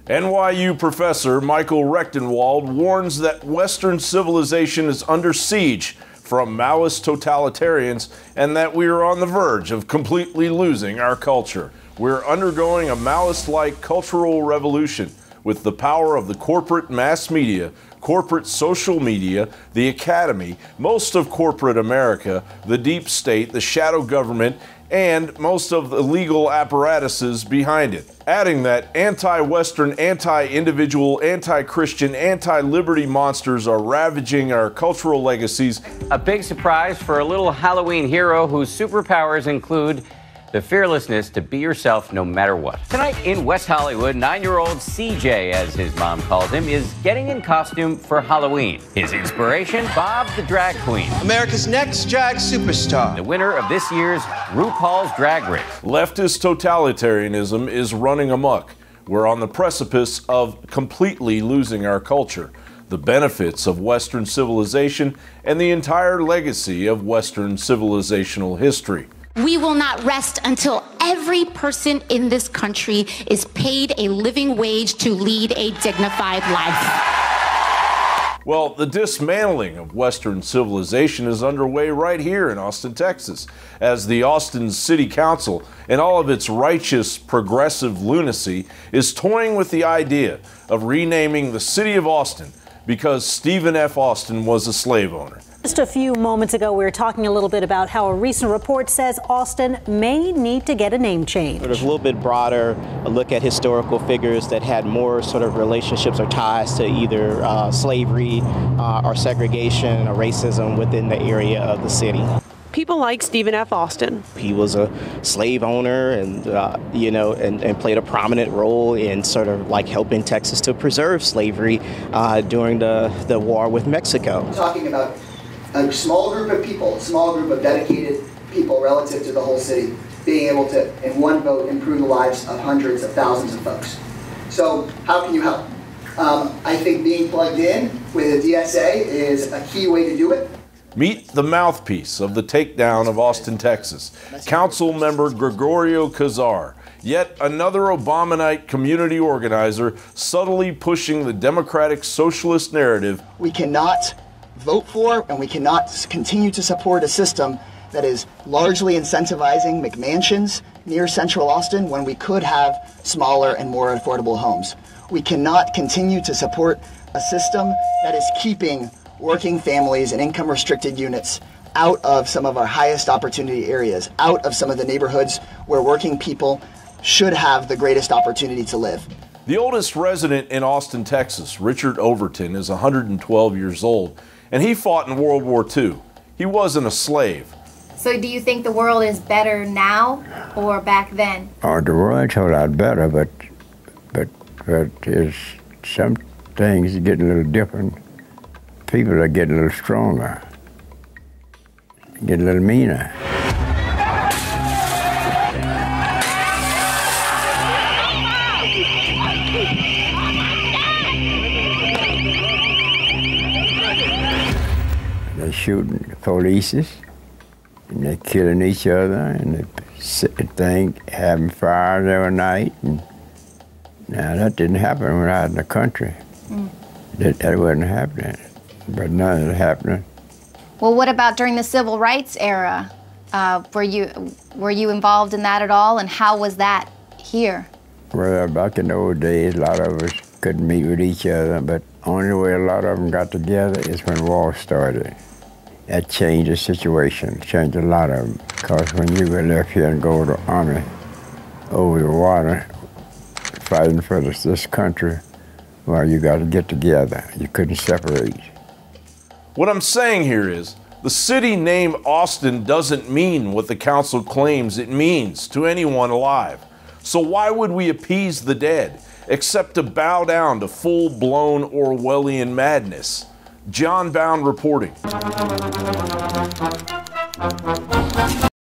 NYU professor Michael Rectenwald warns that Western civilization is under siege from Maoist totalitarians and that we are on the verge of completely losing our culture. We're undergoing a Maoist-like cultural revolution with the power of the corporate mass media, corporate social media, the academy, most of corporate America, the deep state, the shadow government, and most of the legal apparatuses behind it. Adding that anti-Western, anti-individual, anti-Christian, anti-liberty monsters are ravaging our cultural legacies. A big surprise for a little Halloween hero whose superpowers include the fearlessness to be yourself no matter what. Tonight in West Hollywood, 9-year-old CJ, as his mom calls him, is getting in costume for Halloween. His inspiration, Bob the Drag Queen, America's next drag superstar, the winner of this year's RuPaul's Drag Race. Leftist totalitarianism is running amok. We're on the precipice of completely losing our culture, the benefits of Western civilization, and the entire legacy of Western civilizational history. We will not rest until every person in this country is paid a living wage to lead a dignified life. Well, the dismantling of Western civilization is underway right here in Austin, Texas, as the Austin City Council and all of its righteous, progressive lunacy is toying with the idea of renaming the city of Austin because Stephen F. Austin was a slave owner. Just a few moments ago, we were talking a little bit about how a recent report says Austin may need to get a name change. Sort of a little bit broader, a look at historical figures that had more sort of relationships or ties to either slavery or segregation or racism within the area of the city. People like Stephen F. Austin. He was a slave owner and, and played a prominent role in sort of like helping Texas to preserve slavery during the war with Mexico. We're talking about a small group of people, a small group of dedicated people relative to the whole city, being able to, in one vote, improve the lives of hundreds of thousands of folks. So how can you help? I think being plugged in with a DSA is a key way to do it. Meet the mouthpiece of the takedown of Austin, Texas, Council Member Gregorio Cazar, yet another Obamanite community organizer subtly pushing the democratic socialist narrative. We cannot vote for and we cannot continue to support a system that is largely incentivizing McMansions near central Austin when we could have smaller and more affordable homes. We cannot continue to support a system that is keeping working families and income restricted units out of some of our highest opportunity areas, out of some of the neighborhoods where working people should have the greatest opportunity to live. The oldest resident in Austin, Texas, Richard Overton, is 112 years old, and he fought in World War II. He wasn't a slave. So do you think the world is better now or back then? Oh, the world's a whole lot better, but there's some things getting a little different. People are getting a little stronger, getting a little meaner. They're shooting the police, and they're killing each other, and they having fires every night. And now that didn't happen when I was in the country. That wasn't happening, but none of it happening. Well, what about during the civil rights era? Were you involved in that at all, and how was that here? Well, back in the old days, a lot of us couldn't meet with each other, but only way a lot of them got together is when war started. That changed the situation, changed a lot of them, because when you were left here and go to the army over the water, fighting for this country, well, you got to get together. You couldn't separate. What I'm saying here is, the city name Austin doesn't mean what the council claims it means to anyone alive. So why would we appease the dead, except to bow down to full-blown Orwellian madness? John Bowne reporting.